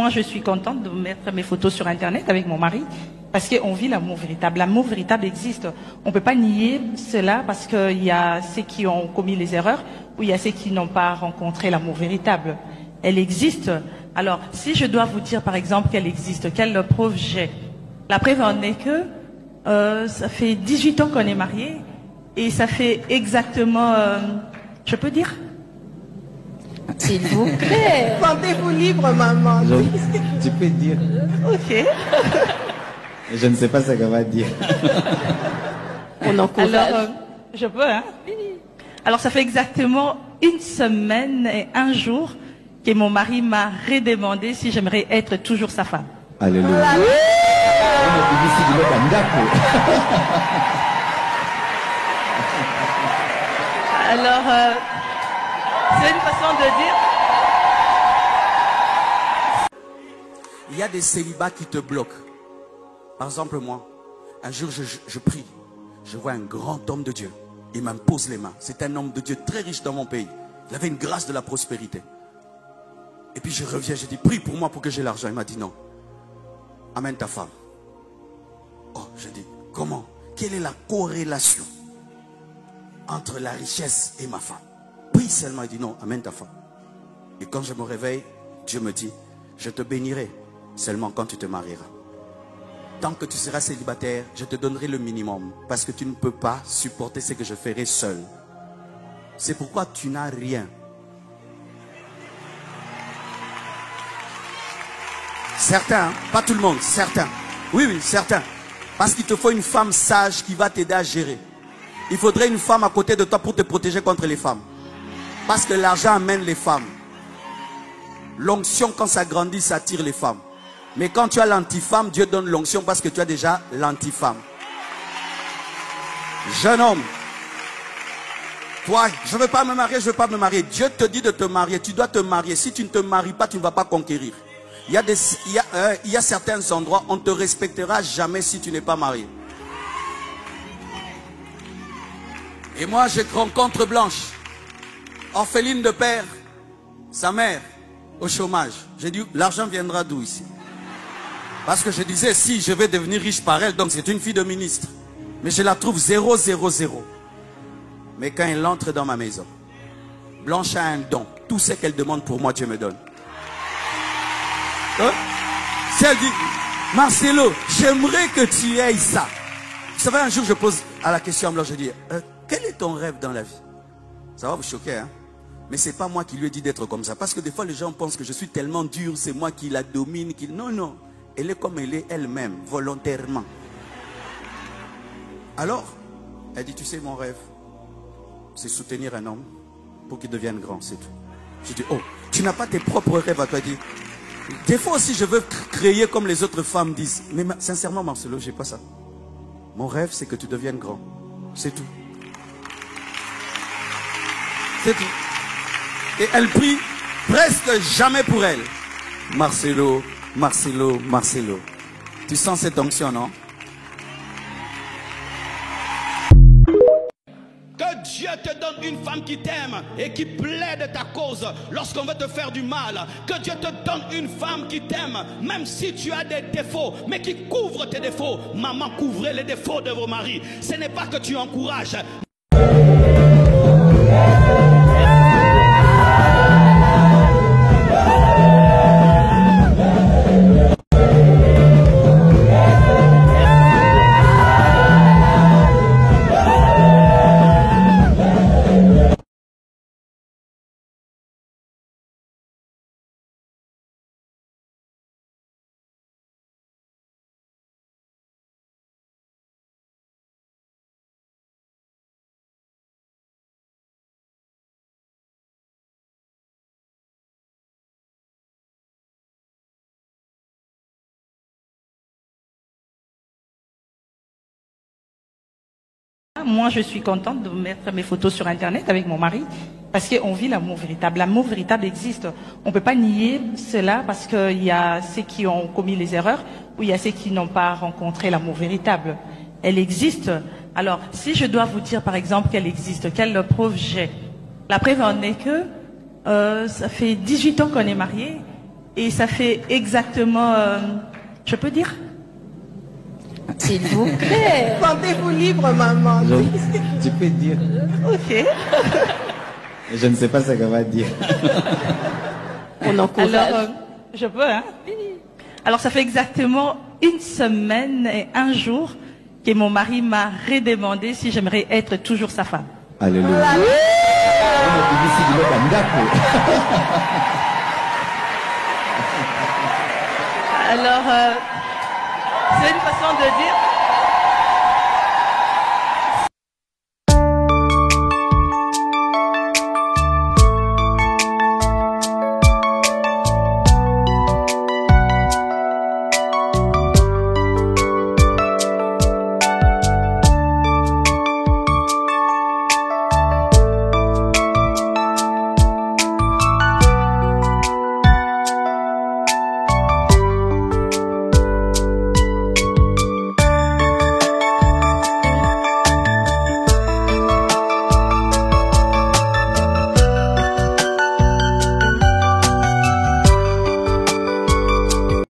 Moi, je suis contente de mettre mes photos sur Internet avec mon mari parce qu'on vit l'amour véritable. L'amour véritable existe. On ne peut pas nier cela parce qu'il y a ceux qui ont commis les erreurs ou il y a ceux qui n'ont pas rencontré l'amour véritable. Elle existe. Alors, si je dois vous dire, par exemple, qu'elle existe, quelle preuve j'ai? La preuve en est que ça fait 18 ans qu'on est mariés et ça fait exactement... je peux dire? S'il vous plaît. Sentez-vous libre, maman. Tu peux dire. Ok. Je ne sais pas ce qu'elle va dire. On encourage. Alors, je peux, hein? Alors, ça fait exactement 1 semaine et 1 jour que mon mari m'a redemandé si j'aimerais être toujours sa femme. Alléluia. Alors, c'est une façon de dire... Il y a des célibats qui te bloquent. Par exemple, moi, un jour, je prie. Je vois un grand homme de Dieu. Il m'impose les mains. C'est un homme de Dieu très riche dans mon pays. Il avait une grâce de la prospérité. Et puis je reviens, je dis, prie pour moi pour que j'ai l'argent. Il m'a dit non. Amène ta femme. Oh, je dis, comment? Quelle est la corrélation entre la richesse et ma femme? Prie seulement. Il dit non, amène ta femme. Et quand je me réveille, Dieu me dit, je te bénirai seulement quand tu te marieras. Tant que tu seras célibataire, je te donnerai le minimum. Parce que tu ne peux pas supporter ce que je ferai seul. C'est pourquoi tu n'as rien. Certains, hein, pas tout le monde, certains. Oui, oui, certains. Parce qu'il te faut une femme sage qui va t'aider à gérer. Il faudrait une femme à côté de toi pour te protéger contre les femmes. Parce que l'argent amène les femmes. L'onction, quand ça grandit, ça attire les femmes. Mais quand tu as l'anti-femme, Dieu donne l'onction parce que tu as déjà l'anti-femme. Jeune homme, toi, je ne veux pas me marier, je ne veux pas me marier. Dieu te dit de te marier, tu dois te marier. Si tu ne te maries pas, tu ne vas pas conquérir. Il y a certains endroits, on ne te respectera jamais si tu n'es pas marié. Et moi, je rencontre Blanche, orpheline de père, sa mère, au chômage. J'ai dit, l'argent viendra d'où ici? Parce que je disais, si je vais devenir riche par elle, donc c'est une fille de ministre. Mais je la trouve 0, 0, 0. Mais quand elle entre dans ma maison, Blanche a un don. Tout ce qu'elle demande pour moi, Dieu me donne. Hein? Si elle dit, Marcelo, j'aimerais que tu aies ça. Vous savez, un jour, je pose à la question à Blanche, je dis, quel est ton rêve dans la vie? Ça va vous choquer, hein? Mais ce n'est pas moi qui lui ai dit d'être comme ça. Parce que des fois, les gens pensent que je suis tellement dur, c'est moi qui la domine. Non, non. Elle est comme elle est elle-même, volontairement. Alors, elle dit, tu sais, mon rêve, c'est soutenir un homme pour qu'il devienne grand, c'est tout. Je dis, oh, tu n'as pas tes propres rêves à toi. Elle dit, des fois aussi, je veux créer comme les autres femmes disent. Mais sincèrement, Marcelo, je n'ai pas ça. Mon rêve, c'est que tu deviennes grand. C'est tout. C'est tout. Et elle prie presque jamais pour elle. Marcelo, Marcelo, Marcelo. Tu sens cette onction, non? Que Dieu te donne une femme qui t'aime et qui plaide ta cause lorsqu'on veut te faire du mal. Que Dieu te donne une femme qui t'aime, même si tu as des défauts, mais qui couvre tes défauts. Maman, couvrez les défauts de vos maris. Ce n'est pas que tu encourages. Moi, je suis contente de mettre mes photos sur Internet avec mon mari parce qu'on vit l'amour véritable. L'amour véritable existe. On ne peut pas nier cela parce qu'il y a ceux qui ont commis les erreurs ou il y a ceux qui n'ont pas rencontré l'amour véritable. Elle existe. Alors, si je dois vous dire, par exemple, qu'elle existe, quelle preuve j'ai? La preuve en est que ça fait 18 ans qu'on est mariés Et ça fait exactement... je peux dire? S'il vous plaît. Sentez-vous libre, maman. Tu peux dire. Ok. Je ne sais pas ce qu'elle va dire. On encourage. Alors, je peux, hein? Alors, ça fait exactement 1 semaine et 1 jour que mon mari m'a redemandé si j'aimerais être toujours sa femme. Alléluia. Alors, c'est une façon de dire...